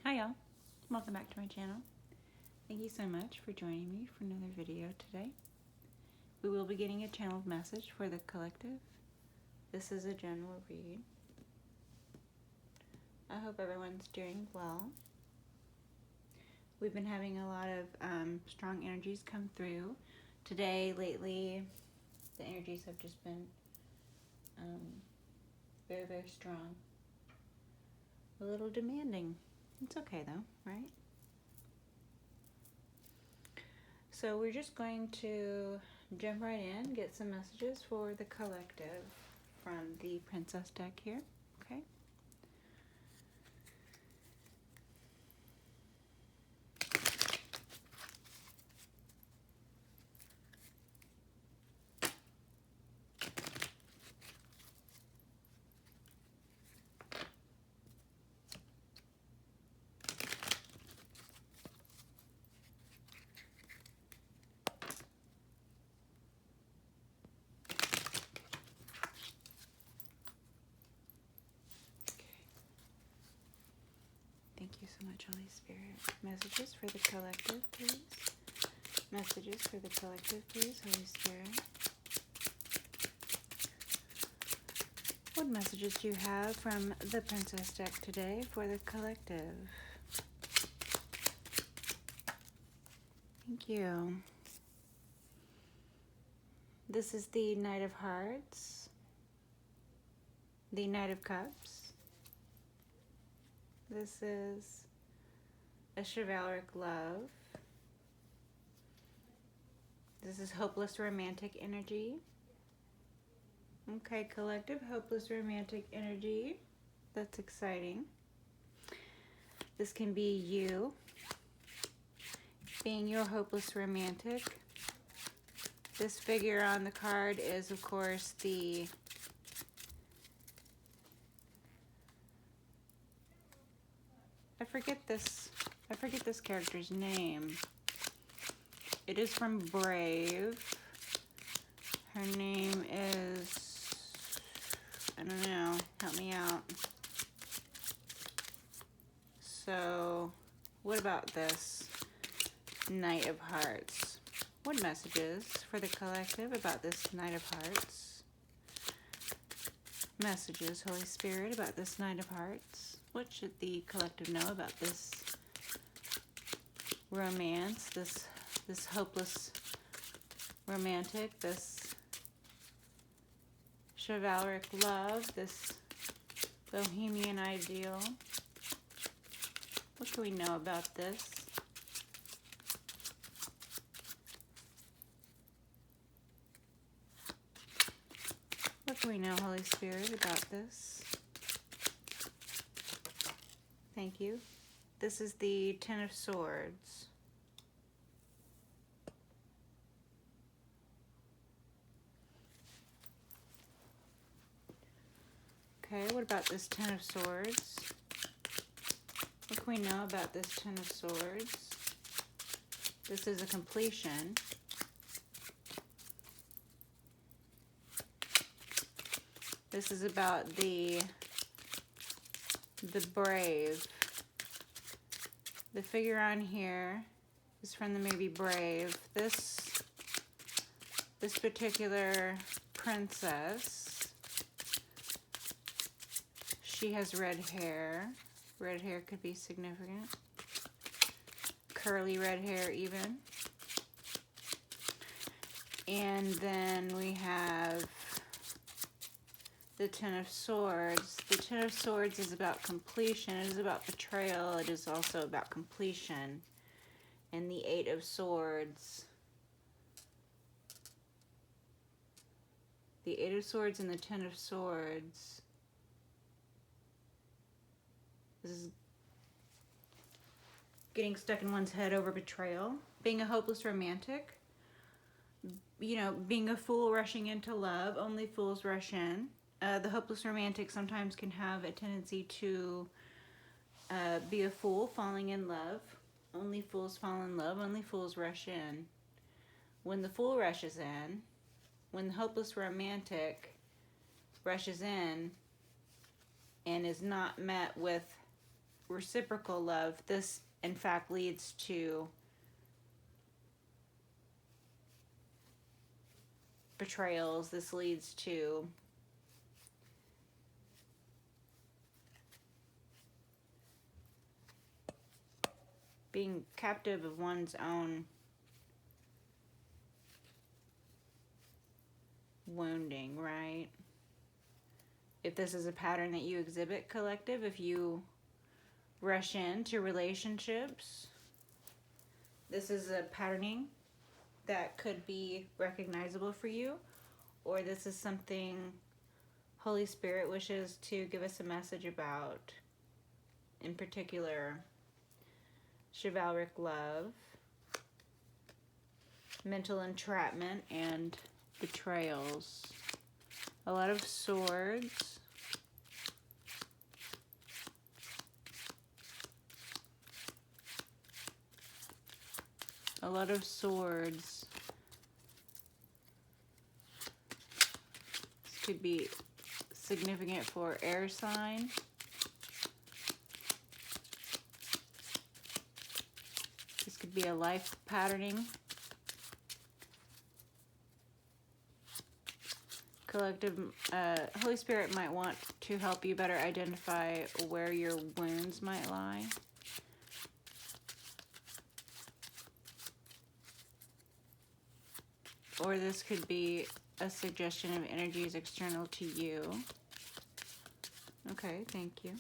Hi y'all, welcome back to my channel. Thank you so much for joining me for another video today. We will be getting a channeled message for the collective. This is a general read. I hope everyone's doing well. We've been having a lot of strong energies come through. Today, lately, the energies have just been very, very strong. A little demanding. It's okay though, right? So we're just going to jump right in, get some messages for the collective from the Princess deck here, okay? Thank you so much, Holy Spirit. Messages for the collective, please. Messages for the collective, please, Holy Spirit. What messages do you have from the Princess deck today for the collective? Thank you. This is the Knight of Hearts, the Knight of Cups. This is a chivalric love. This is hopeless romantic energy. Okay, collective, hopeless romantic energy. That's exciting. This can be you being your hopeless romantic. This figure on the card is, of course, I forget this character's name. It is from Brave. Her name is, I don't know, help me out. So, what about this Knight of Hearts? What messages for the collective about this Knight of Hearts? Messages, Holy Spirit, about this Knight of Hearts. What should the collective know about this romance, this hopeless romantic, this chivalric love, this bohemian ideal? What can we know about this? What can we know, Holy Spirit, about this? Thank you. This is the Ten of Swords. Okay, what about this Ten of Swords? What can we know about this Ten of Swords? This is a completion. This is about the Brave. The figure on here is from the movie Brave. This particular princess, she has red hair. Red hair could be significant. Curly red hair even. And then we have the Ten of Swords. The Ten of Swords is about completion. It is about betrayal. It is also about completion. And the Eight of Swords. The Eight of Swords and the Ten of Swords. This is getting stuck in one's head over betrayal. Being a hopeless romantic. You know, being a fool rushing into love. Only fools rush in. The hopeless romantic sometimes can have a tendency to be a fool, falling in love. Only fools fall in love. Only fools rush in. When the fool rushes in, when the hopeless romantic rushes in and is not met with reciprocal love, this in fact leads to betrayals. This leads to being captive of one's own wounding, right? If this is a pattern that you exhibit, collective, if you rush into relationships, this is a patterning that could be recognizable for you, or this is something Holy Spirit wishes to give us a message about, in particular, chivalric love, mental entrapment, and betrayals. A lot of swords. A lot of swords. This could be significant for air sign. This could be a life patterning. Collective, Holy Spirit might want to help you better identify where your wounds might lie. Or this could be a suggestion of energies external to you. Okay, thank you.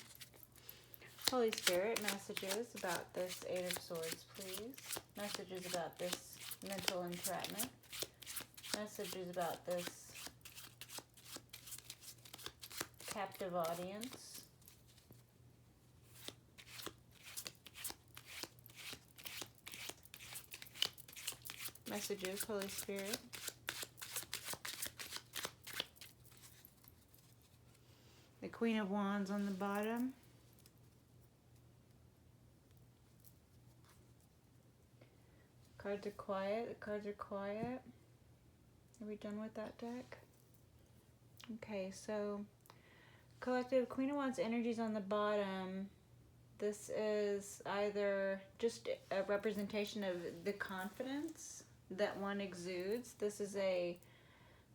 Holy Spirit, messages about this Eight of Swords, please. Messages about this mental entrapment. Messages about this captive audience. Messages, Holy Spirit. The Queen of Wands on the bottom. Cards are quiet. The cards are quiet. Are we done with that deck? Okay, so collective, Queen of Wands energies on the bottom. This is either just a representation of the confidence that one exudes. This is a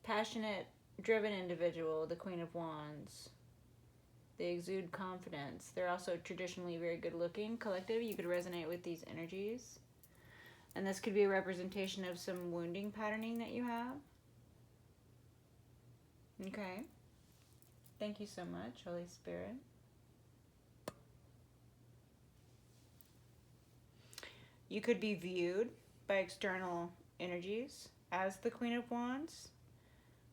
passionate, driven individual, the Queen of Wands. They exude confidence. They're also traditionally very good looking. Collective, you could resonate with these energies. And this could be a representation of some wounding patterning that you have. Okay. Thank you so much, Holy Spirit. You could be viewed by external energies as the Queen of Wands,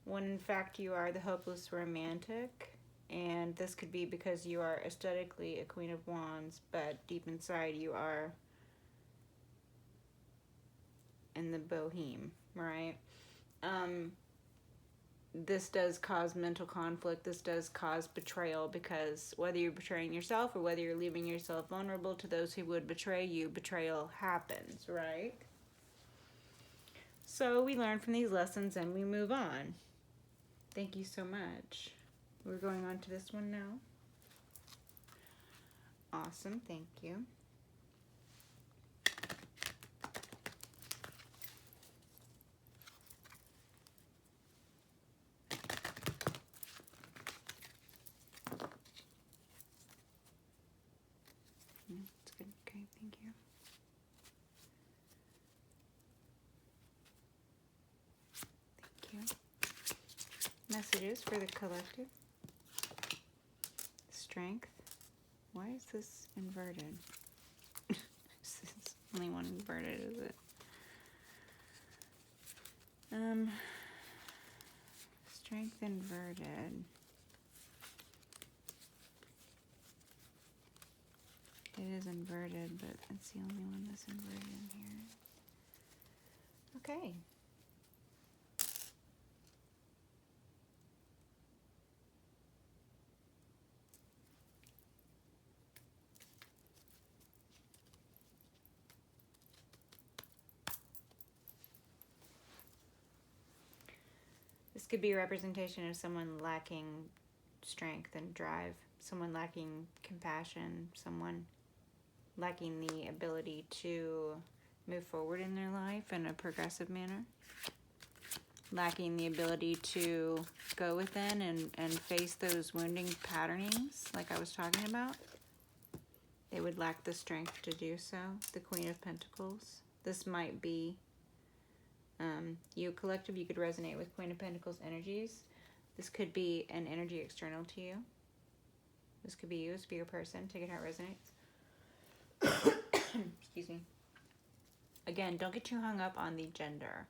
when in fact you are the hopeless romantic. And this could be because you are aesthetically a Queen of Wands, but deep inside you are in the boheme, right? This does cause mental conflict. This does cause betrayal, because whether you're betraying yourself or whether you're leaving yourself vulnerable to those who would betray you, betrayal happens, right? So we learn from these lessons and we move on. Thank you so much. We're going on to this one now. Awesome, thank you. That's good. Okay, thank you. Thank you. Messages for the collective. Strength. Why is this inverted? This is only one inverted, is it? Strength inverted. It is inverted, but it's the only one that's inverted in here. Okay. This could be a representation of someone lacking strength and drive, someone lacking compassion, someone lacking the ability to move forward in their life in a progressive manner, lacking the ability to go within and face those wounding patternings like I was talking about. They would lack the strength to do so. The Queen of Pentacles. This might be you, collective. You could resonate with Queen of Pentacles energies. This could be an energy external to you. This could be you. This could be your person. Take it how it resonates. Excuse me. Again, don't get too hung up on the gender.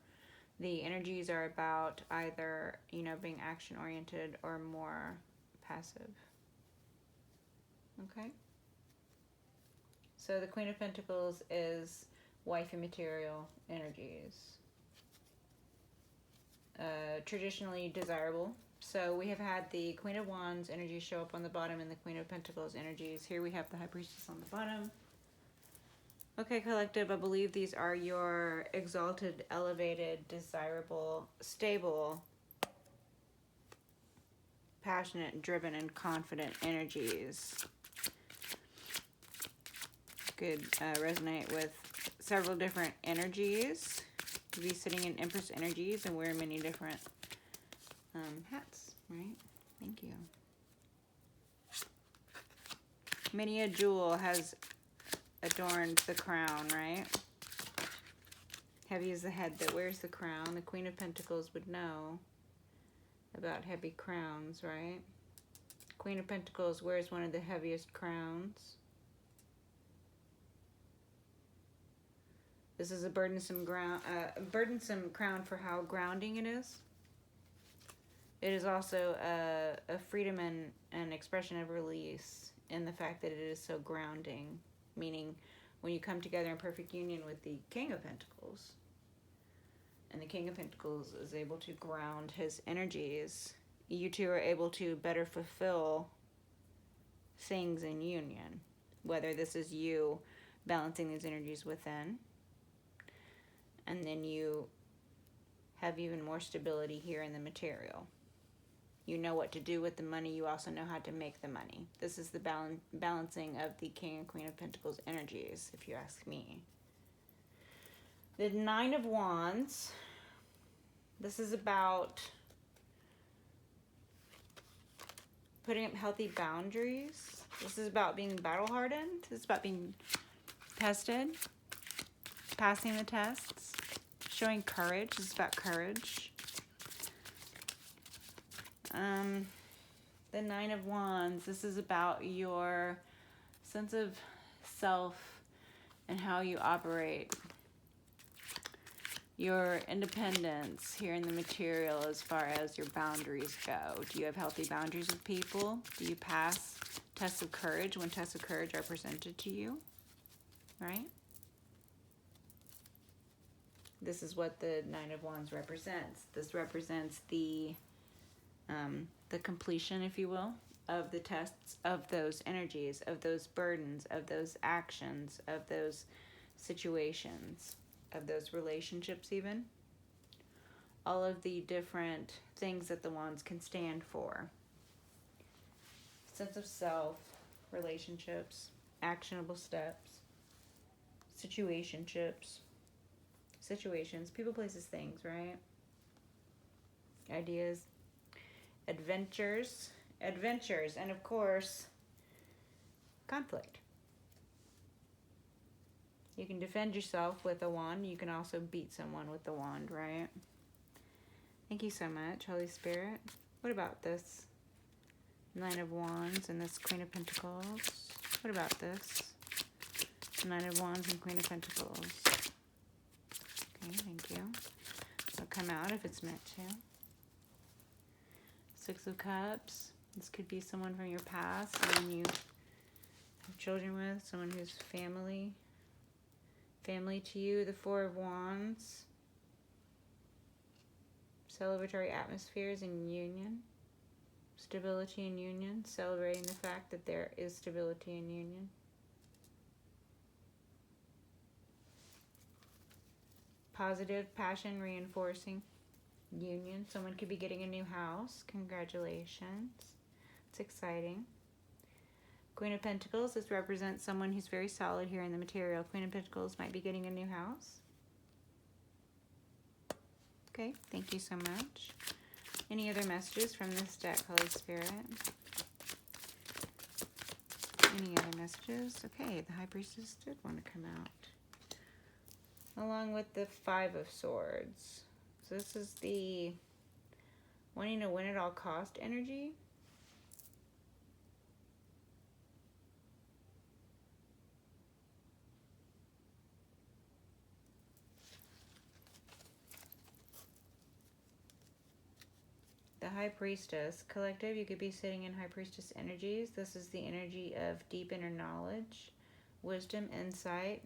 The energies are about either, being action-oriented or more passive. Okay? So the Queen of Pentacles is wifey material energies. Traditionally desirable. So we have had the Queen of Wands energy show up on the bottom and the Queen of Pentacles energies. Here we have the High Priestess on the bottom. Okay, collective, I believe these are your exalted, elevated, desirable, stable, passionate, driven, and confident energies. Could resonate with several different energies. Could be sitting in Empress energies and wear many different hats, right? Thank you. Many a jewel has adorned the crown, right? Heavy is the head that wears the crown. The Queen of Pentacles would know about heavy crowns, right? Queen of Pentacles wears one of the heaviest crowns. This is a burdensome crown for how grounding it is. It is also a freedom and an expression of release in the fact that it is so grounding. Meaning, when you come together in perfect union with the King of Pentacles, and the King of Pentacles is able to ground his energies, you two are able to better fulfill things in union. Whether this is you balancing these energies within, and then you have even more stability here in the material. You know what to do with the money. You also know how to make the money. This is the balancing of the King and Queen of Pentacles energies, if you ask me. The Nine of Wands. This is about putting up healthy boundaries. This is about being battle-hardened. This is about being tested, passing the tests, showing courage. This is about courage. The Nine of Wands, this is about your sense of self and how you operate. Your independence here in the material as far as your boundaries go. Do you have healthy boundaries with people? Do you pass tests of courage when tests of courage are presented to you? Right? This is what the Nine of Wands represents. This represents the completion, if you will, of the tests of those energies, of those burdens, of those actions, of those situations, of those relationships even. All of the different things that the wands can stand for. Sense of self, relationships, actionable steps, situations, people, places, things, right? Ideas, adventures, and of course, conflict. You can defend yourself with a wand. You can also beat someone with the wand, right? Thank you so much, Holy Spirit. What about this Nine of Wands and this Queen of Pentacles? What about this Nine of Wands and Queen of Pentacles? Okay, thank you. It'll come out if it's meant to. Six of Cups. This could be someone from your past, someone you have children with, someone who's family to you. The Four of Wands. Celebratory atmospheres and union. Stability and union. Celebrating the fact that there is stability and union. Positive, passion reinforcing union. Someone could be getting a new house. Congratulations. It's exciting. Queen of Pentacles, this represents someone who's very solid here in the material. Queen of Pentacles might be getting a new house. Okay, thank you so much. Any other messages from this deck, Holy Spirit? Any other messages? Okay, the High Priestess did want to come out. Along with the Five of Swords. So this is the wanting to win at all cost energy. The High Priestess. Collective, you could be sitting in High Priestess energies. This is the energy of deep inner knowledge, wisdom, insight,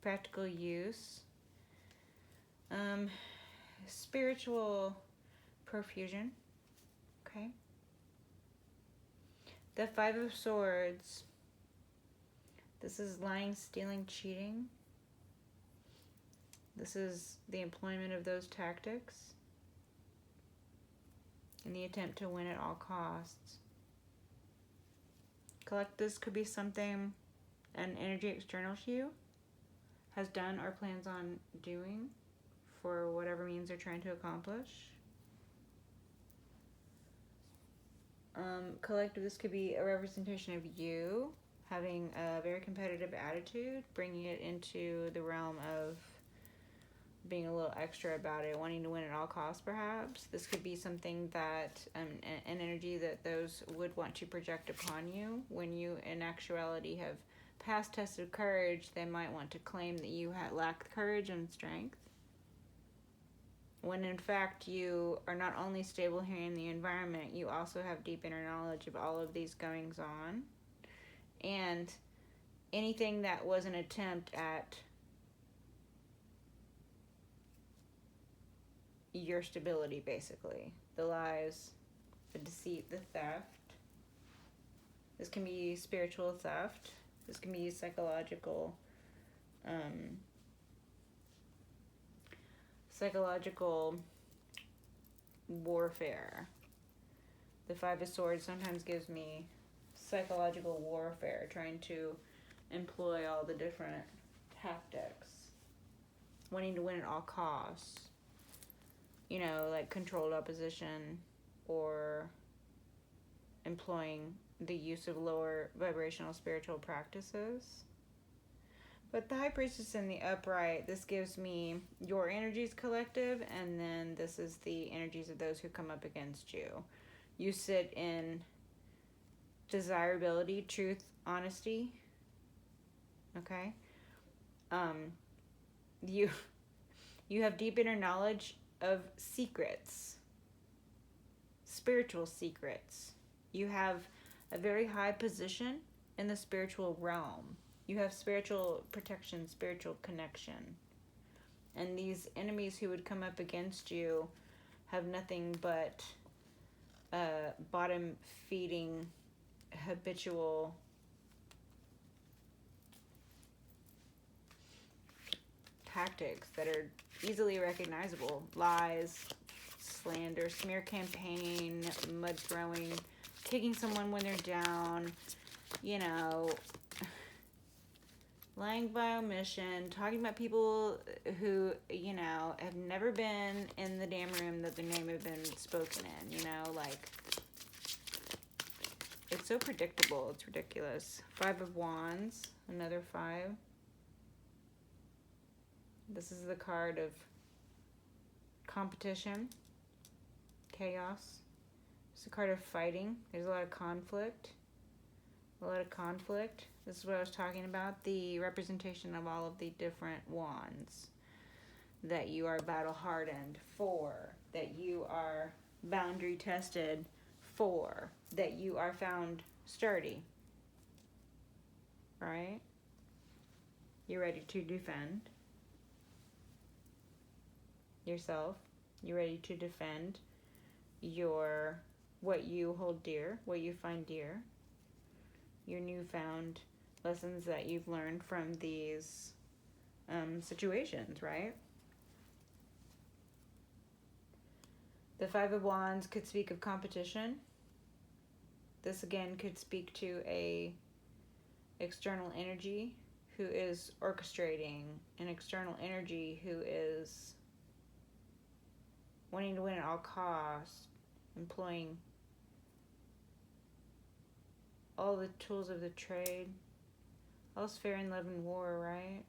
practical use, spiritual profusion. Okay. The Five of Swords. This is lying, stealing, cheating. This is the employment of those tactics in the attempt to win at all costs. Collect, this could be something an energy external to you has done or plans on doing for whatever means they're trying to accomplish. Collective, this could be a representation of you having a very competitive attitude, bringing it into the realm of being a little extra about it, wanting to win at all costs perhaps. This could be something that, an energy that those would want to project upon you. When you in actuality have past tested courage, they might want to claim that you lack courage and strength. When in fact you are not only stable here in the environment, you also have deep inner knowledge of all of these goings on. And anything that was an attempt at your stability, basically. The lies, the deceit, the theft. This can be spiritual theft. This can be psychological warfare. The Five of Swords sometimes gives me psychological warfare, trying to employ all the different tactics, wanting to win at all costs. You know, like controlled opposition or employing the use of lower vibrational spiritual practices. But the High Priestess in the upright, this gives me your energies, collective, and then this is the energies of those who come up against you. You sit in desirability, truth, honesty. Okay? You have deep inner knowledge of secrets, spiritual secrets. You have a very high position in the spiritual realm. You have spiritual protection, spiritual connection. And these enemies who would come up against you have nothing but bottom-feeding, habitual tactics that are easily recognizable. Lies, slander, smear campaign, mud throwing, kicking someone when they're down, you know, lying by omission, talking about people who, you know, have never been in the damn room that their name have been spoken in, you know, like, it's so predictable, it's ridiculous. Five of Wands, another five. This is the card of competition, chaos. It's a card of fighting. There's a lot of conflict. This is what I was talking about, the representation of all of the different wands that you are battle hardened for, that you are boundary tested for, that you are found sturdy, right? You're ready to defend yourself. You're ready to defend what you hold dear, what you find dear, your newfound lessons that you've learned from these situations, right? The Five of Wands could speak of competition. This again could speak to a external energy who is orchestrating, an external energy who is wanting to win at all costs, employing all the tools of the trade. All's fair in love and war, right?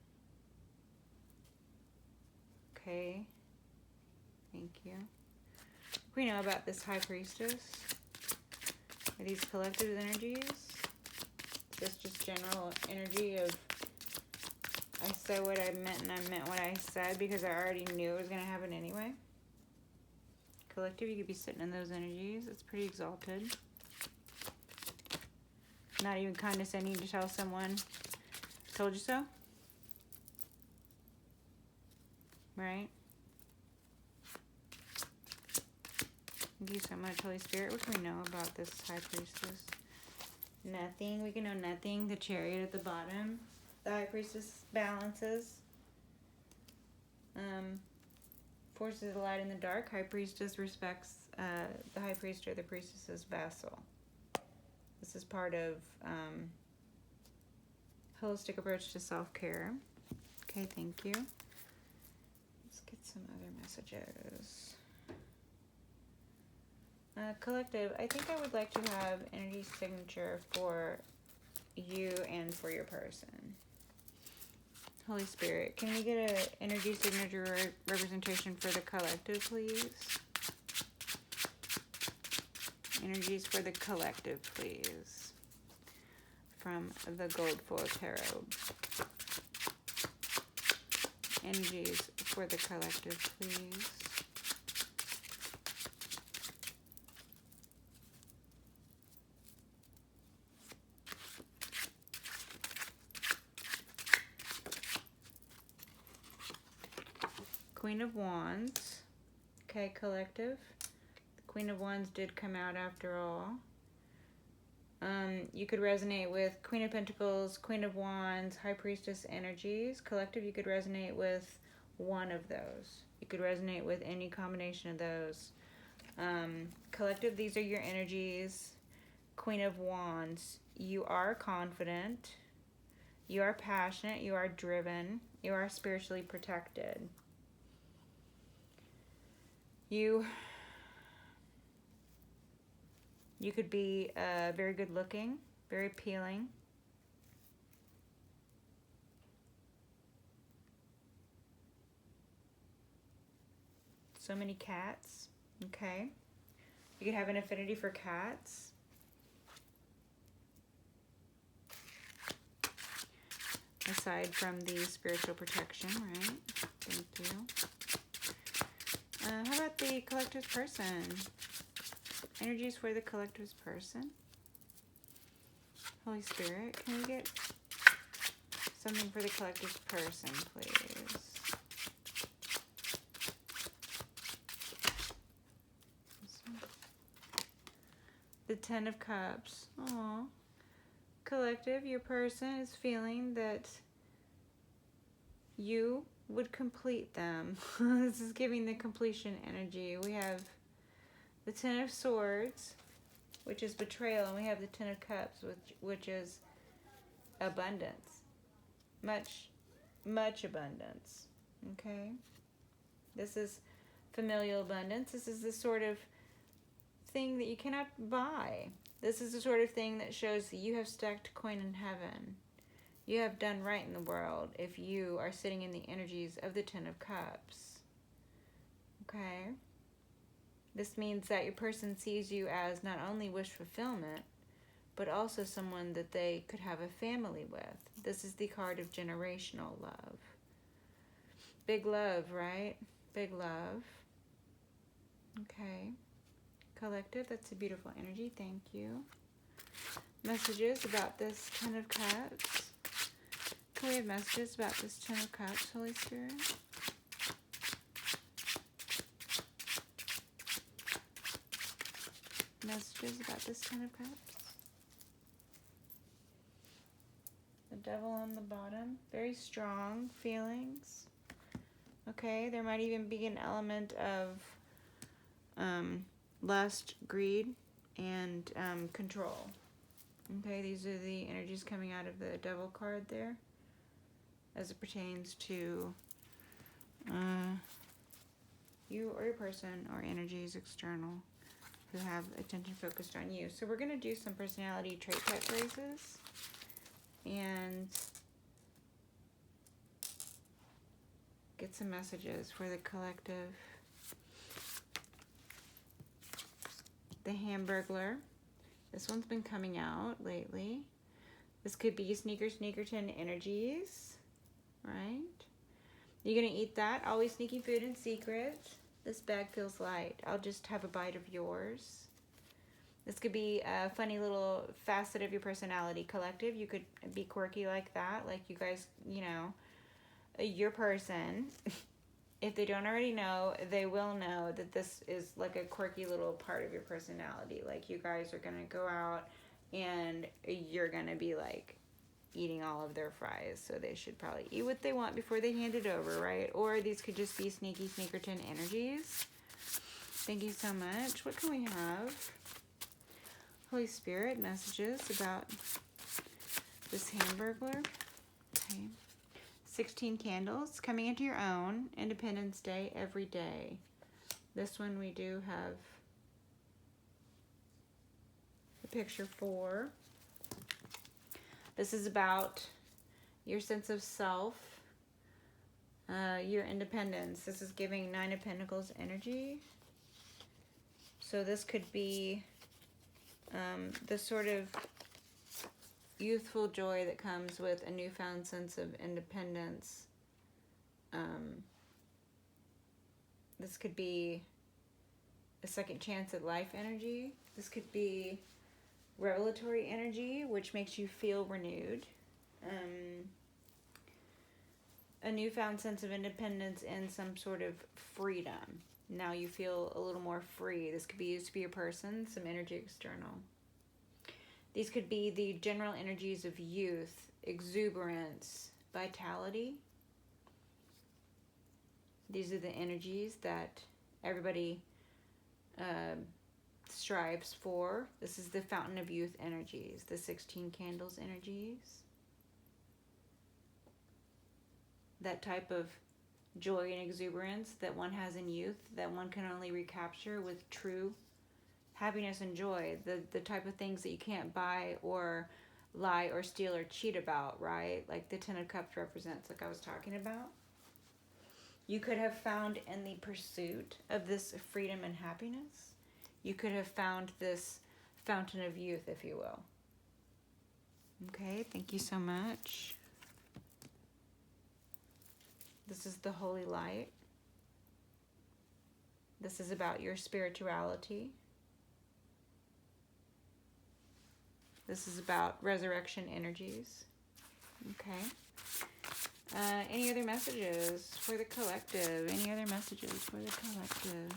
Okay. Thank you. We know about this High Priestess. Are these collective energies? Is this just general energy of I said what I meant and I meant what I said because I already knew it was going to happen anyway? Collective, you could be sitting in those energies. It's pretty exalted. Not even condescending to tell someone, told you so? Right? Thank you so much, Holy Spirit. What can we know about this High Priestess? Nothing. We can know nothing. The Chariot at the bottom. The High Priestess balances. Forces of the light and the dark. High Priestess respects the High Priest or the Priestess's vessel. This is part of holistic approach to self-care. Okay, thank you. Let's get some other messages. Collective, I think I would like to have energy signature for you and for your person. Holy Spirit, can we get an energy signature representation for the collective, please? Energies for the collective, please. From the Gold Foil Tarot. Energies for the collective, please. Queen of Wands. Okay, collective. The Queen of Wands did come out after all. You could resonate with Queen of Pentacles, Queen of Wands, High Priestess energies. Collective, you could resonate with one of those. You could resonate with any combination of those. Collective, these are your energies. Queen of Wands, you are confident. You are passionate. You are driven. You are spiritually protected. You could be very good looking, very appealing. So many cats, okay? You could have an affinity for cats. Aside from the spiritual protection, right? Thank you. How about the collective's person? Energies for the collective's person. Holy Spirit, can we get something for the collective's person, please? The Ten of Cups. Aww. Collective, your person is feeling that you would complete them. This is giving the completion energy. We have the Ten of Swords, which is betrayal, and we have the Ten of Cups, which is abundance. Much abundance. Okay? This is familial abundance. This is the sort of thing that you cannot buy. This is the sort of thing that shows that you have stacked coin in heaven. You have done right in the world if you are sitting in the energies of the Ten of Cups. Okay? This means that your person sees you as not only wish fulfillment, but also someone that they could have a family with. This is the card of generational love. Big love, right? Big love. Okay. Collective, that's a beautiful energy. Thank you. Messages about this Ten of Cups. Can we have messages about this Ten of Cups, Holy Spirit? Messages about this Ten of Cups. The Devil on the bottom. Very strong feelings. Okay, there might even be an element of lust, greed, and control. Okay, these are the energies coming out of the Devil card there as it pertains to you or your person or energies external who have attention focused on you. So we're going to do some personality trait type phrases and get some messages for the collective. The Hamburglar. This one's been coming out lately. This could be Sneakerton energies, right? You're going to eat that. Always sneaking food in secret. This bag feels light. I'll just have a bite of yours. This could be a funny little facet of your personality, collective. You could be quirky like that. Like you guys, you know, your person, if they don't already know, they will know that this is like a quirky little part of your personality. Like you guys are going to go out and you're going to be like eating all of their fries. So they should probably eat what they want before they hand it over, right? Or these could just be sneaky Sneakerton energies. Thank you so much. What can we have? Holy Spirit messages about this Hamburglar. Okay. 16 candles, coming into your own, Independence Day, every day. This one we do have the picture for. This is about your sense of self, your independence. This is giving 9 of Pentacles energy. So this could be the sort of youthful joy that comes with a newfound sense of independence. This could be a second chance at life energy. This could be revelatory energy, which makes you feel renewed. A newfound sense of independence and some sort of freedom. Now you feel a little more free. This could be used to be a person, some energy external. These could be the general energies of youth, exuberance, vitality. These are the energies that everybody strives for. This is the fountain of youth energies, the 16 candles energies. That type of joy and exuberance that one has in youth that one can only recapture with true happiness and joy, the type of things that you can't buy or lie or steal or cheat about, right? Like the 10 of Cups represents, like I was talking about. You could have found in the pursuit of this freedom and happiness, you could have found this fountain of youth, if you will. Okay, thank you so much. This is the Holy Light. This is about your spirituality. This is about resurrection energies. Okay. Any other messages for the collective? Any other messages for the collective?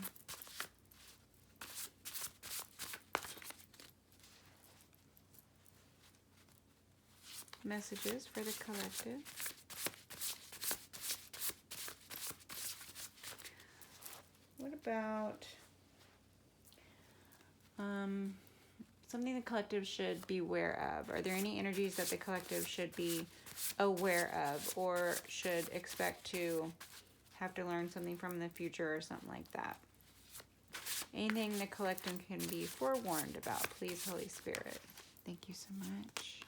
Messages for the collective. What about something the collective should be aware of? Are there any energies that the collective should be aware of or should expect to have to learn something from in the future or something like that? Anything the collective can be forewarned about, please, Holy Spirit. Thank you so much.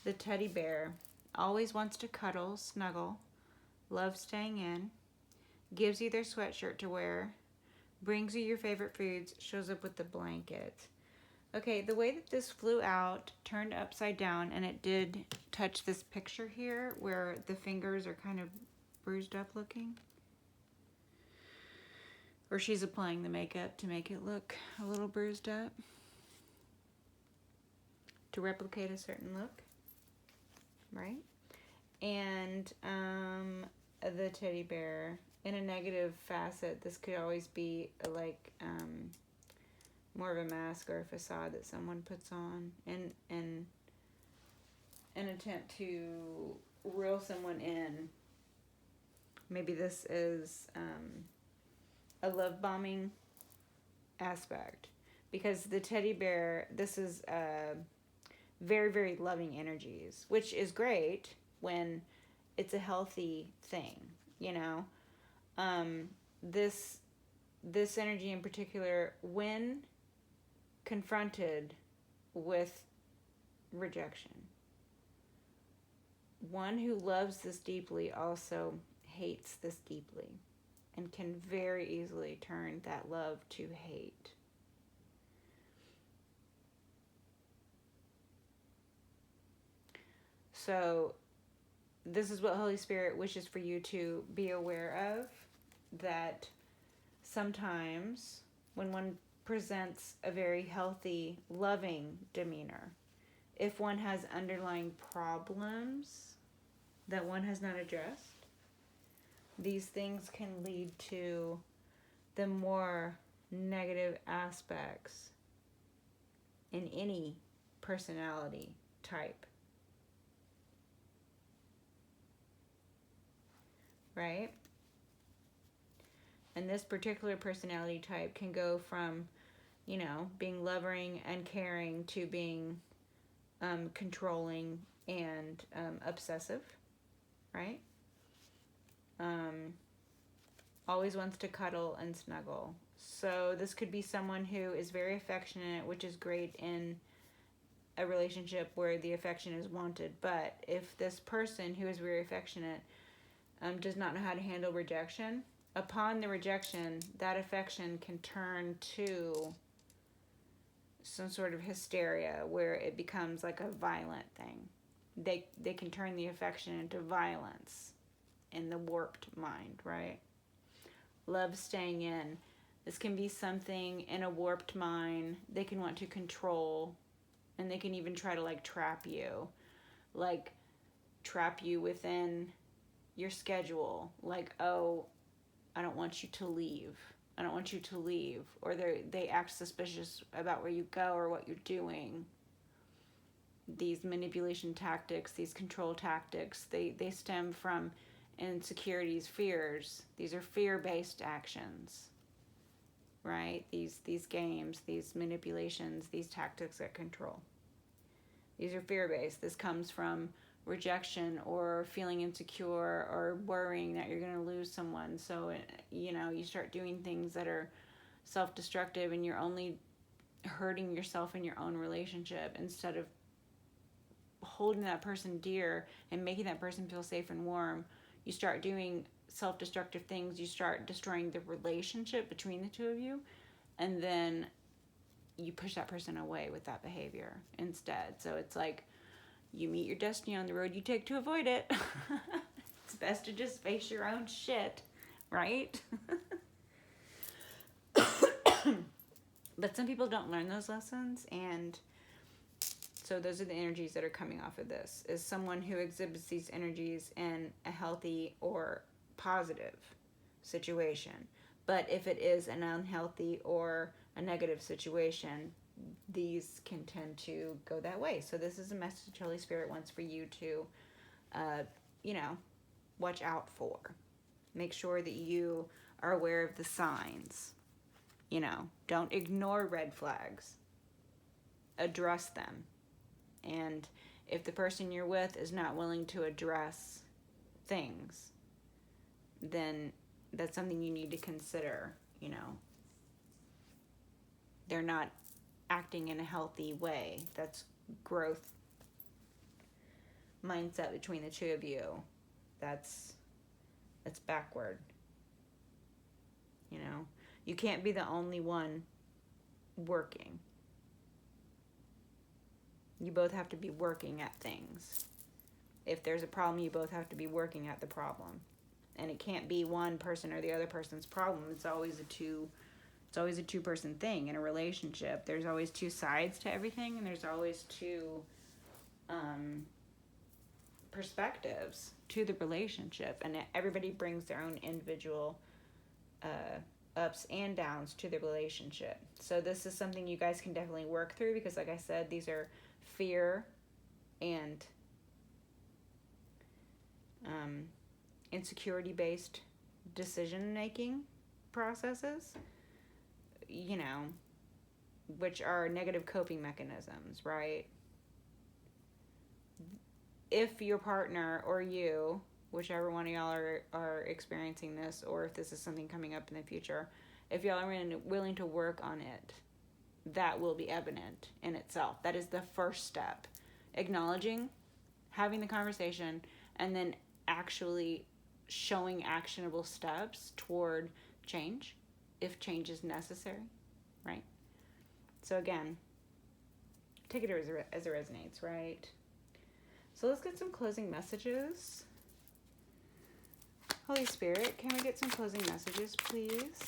The teddy bear always wants to cuddle, snuggle, loves staying in, gives you their sweatshirt to wear, brings you your favorite foods, shows up with the blanket. Okay, the way that this flew out, turned upside down, and it did touch this picture here where the fingers are kind of bruised up looking. Or she's applying the makeup to make it look a little bruised up. To replicate a certain look. Right? And the teddy bear, in a negative facet, this could always be like more of a mask or a facade that someone puts on in an attempt to reel someone in. Maybe this is a love bombing aspect. because the teddy bear, this is very, very loving energies, which is great when it's a healthy thing, you know. This energy in particular, when confronted with rejection, one who loves this deeply also hates this deeply and can very easily turn that love to hate. So this is what Holy Spirit wishes for you to be aware of, that sometimes when one presents a very healthy, loving demeanor, if one has underlying problems that one has not addressed, these things can lead to the more negative aspects in any personality type. Right? And this particular personality type can go from, you know, being loving and caring to being controlling and obsessive, right? Always wants to cuddle and snuggle. So this could be someone who is very affectionate, which is great in a relationship where the affection is wanted. But if this person who is very affectionate does not know how to handle rejection, upon the rejection, that affection can turn to some sort of hysteria where it becomes like a violent thing. They can turn the affection into violence in the warped mind, right? Love staying in. This can be something in a warped mind. They can want to control, and they can even try to like trap you within your schedule. Like, oh, I don't want you to leave. I don't want you to leave. Or they act suspicious about where you go or what you're doing. These manipulation tactics, these control tactics, they stem from insecurities, fears. These are fear-based actions, right? These games, these manipulations, these tactics that control. These are fear-based. This comes from rejection or feeling insecure or worrying that you're going to lose someone. So, you know, you start doing things that are self-destructive and you're only hurting yourself in your own relationship instead of holding that person dear and making that person feel safe and warm. You start doing self-destructive things. You start destroying the relationship between the two of you, and then you push that person away with that behavior instead. So it's like you meet your destiny on the road you take to avoid it. It's best to just face your own shit, right? But some people don't learn those lessons, and so those are the energies that are coming off of this, is someone who exhibits these energies in a healthy or positive situation. But if it is an unhealthy or a negative situation, these can tend to go that way. So this is a message Holy Spirit wants for you to, watch out for. Make sure that you are aware of the signs. Don't ignore red flags. Address them. And if the person you're with is not willing to address things, then that's something you need to consider. They're not acting in a healthy way. That's growth mindset between the two of you. That's backward. You can't be the only one working. You both have to be working at things. If there's a problem, you both have to be working at the problem. And it can't be one person or the other person's problem. It's always a two-person thing in a relationship. There's always two sides to everything, and there's always two perspectives to the relationship. And everybody brings their own individual ups and downs to the relationship. So this is something you guys can definitely work through, because like I said, these are fear and insecurity-based decision-making processes. which are negative coping mechanisms, right? If your partner or you, whichever one of y'all are experiencing this, or if this is something coming up in the future, if y'all are willing to work on it, that will be evident in itself. That is the first step. Acknowledging, having the conversation, and then actually showing actionable steps toward change, if change is necessary, right? So again, take it as it resonates, right? So let's get some closing messages. Holy Spirit, can we get some closing messages, please?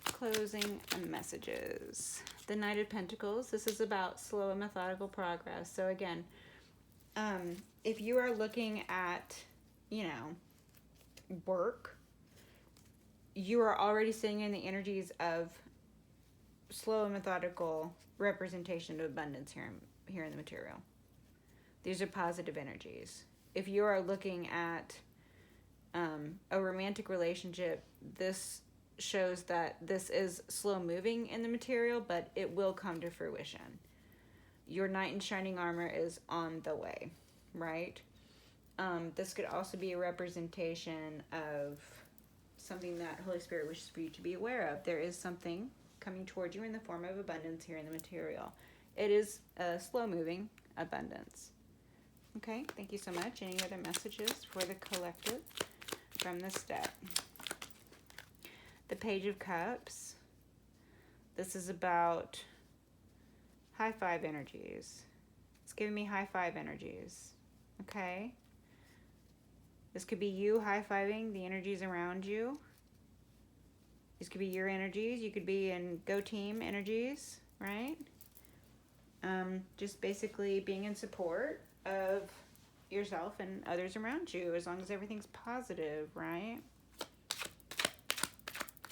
Closing messages. The Knight of Pentacles. This is about slow and methodical progress. So again, if you are looking at, work, you are already sitting in the energies of slow and methodical representation of abundance here in the material. These are positive energies. If you are looking at a romantic relationship, this shows that this is slow moving in the material, but it will come to fruition. Your knight in shining armor is on the way, right? This could also be a representation of something that Holy Spirit wishes for you to be aware of. There is something coming towards you in the form of abundance here in the material. It is a slow moving abundance. Okay, thank you so much. Any other messages for the collective from this deck? The Page of Cups. This is about high five energies. It's giving me high five energies. Okay? This could be you high-fiving the energies around you. These could be your energies. You could be in Go Team energies, right? Just basically being in support of yourself and others around you, as long as everything's positive, right?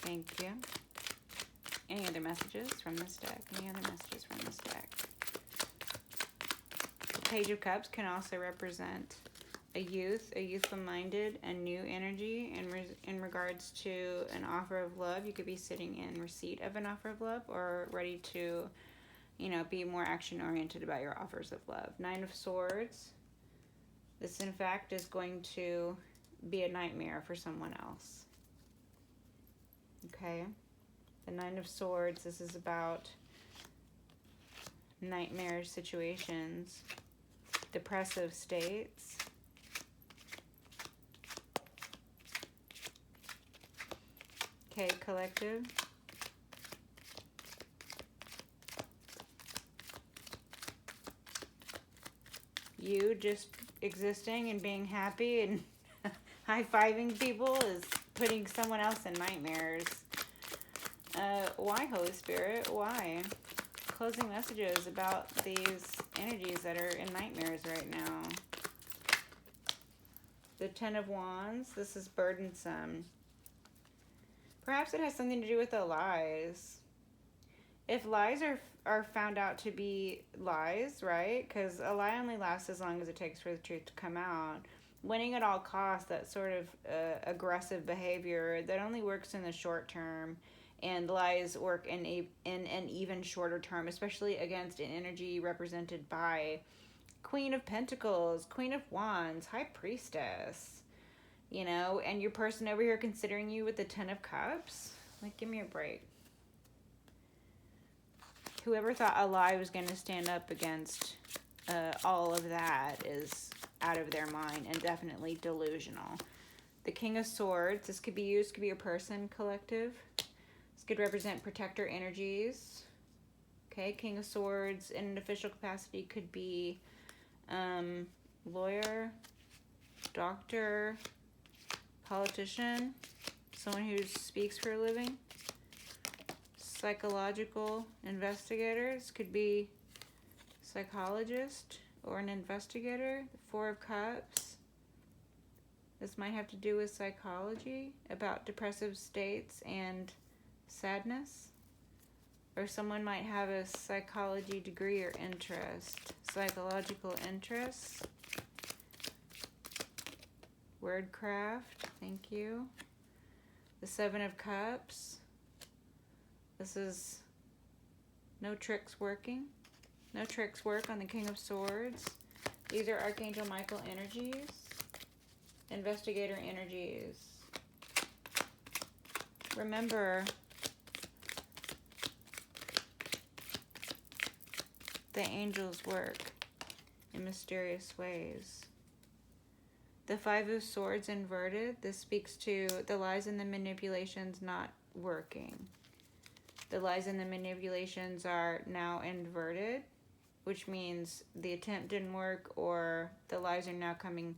Thank you. Any other messages from this deck? Any other messages from this deck? The Page of Cups can also represent a youthful-minded and new energy in regards to an offer of love. You could be sitting in receipt of an offer of love, or ready to, be more action-oriented about your offers of love. Nine of Swords. This, in fact, is going to be a nightmare for someone else. Okay? The Nine of Swords, this is about nightmare situations, depressive states. Okay, collective. You just existing and being happy and high-fiving people is putting someone else in nightmares. Why, Holy Spirit? Why? Closing messages about these energies that are in nightmares right now. The Ten of Wands. This is burdensome. Perhaps it has something to do with the lies. If lies are found out to be lies, right? Because a lie only lasts as long as it takes for the truth to come out. Winning at all costs, that sort of aggressive behavior that only works in the short term, and lies work in an even shorter term, especially against an energy represented by Queen of Pentacles, Queen of Wands, High Priestess. And your person over here considering you with the Ten of Cups. Like, give me a break. Whoever thought a lie was going to stand up against all of that is out of their mind and definitely delusional. The King of Swords. This could be you. This could be your person, collective. This could represent protector energies. Okay, King of Swords in an official capacity could be lawyer, doctor, politician, someone who speaks for a living. Psychological investigators could be psychologist or an investigator. The Four of Cups. This might have to do with psychology, about depressive states and sadness. Or someone might have a psychology degree or interest. Psychological interests. Wordcraft, thank you. The Seven of Cups. This is no tricks working. No tricks work on the King of Swords. These are Archangel Michael energies. Investigator energies. Remember, the angels work in mysterious ways. The Five of Swords inverted, this speaks to the lies and the manipulations not working. The lies and the manipulations are now inverted, which means the attempt didn't work, or the lies are now coming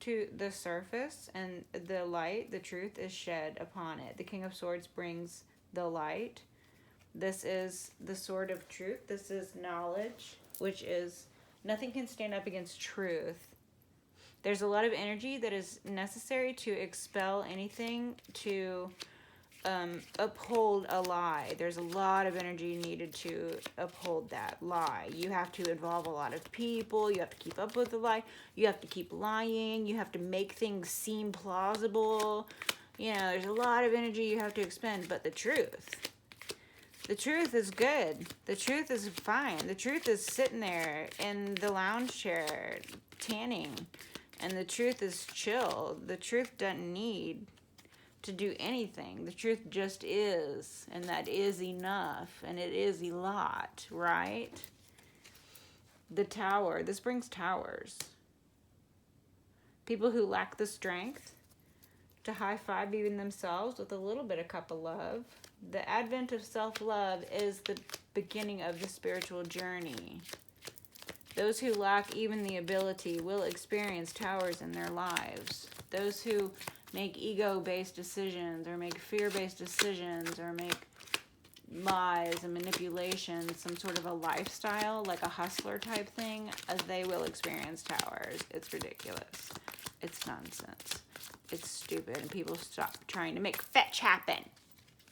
to the surface, and the light, the truth, is shed upon it. The King of Swords brings the light. This is the sword of truth. This is knowledge, which is nothing can stand up against truth. There's a lot of energy that is necessary to expel anything, to uphold a lie. There's a lot of energy needed to uphold that lie. You have to involve a lot of people. You have to keep up with the lie. You have to keep lying. You have to make things seem plausible. You know, there's a lot of energy you have to expend. But the truth is good. The truth is fine. The truth is sitting there in the lounge chair tanning. And the truth is chill. The truth doesn't need to do anything. The truth just is, and that is enough, and it is a lot, right? The Tower. This brings towers. People who lack the strength to high-five even themselves with a little bit of cup of love. The advent of self-love is the beginning of the spiritual journey. Those who lack even the ability will experience towers in their lives. Those who make ego-based decisions, or make fear-based decisions, or make lies and manipulations, some sort of a lifestyle, like a hustler type thing, they will experience towers. It's ridiculous. It's nonsense. It's stupid, and people stop trying to make fetch happen.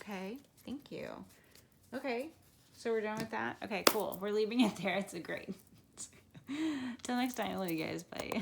Okay, thank you. Okay, so we're done with that? Okay, cool. We're leaving it there. It's a great. Till next time, I love you guys. Bye.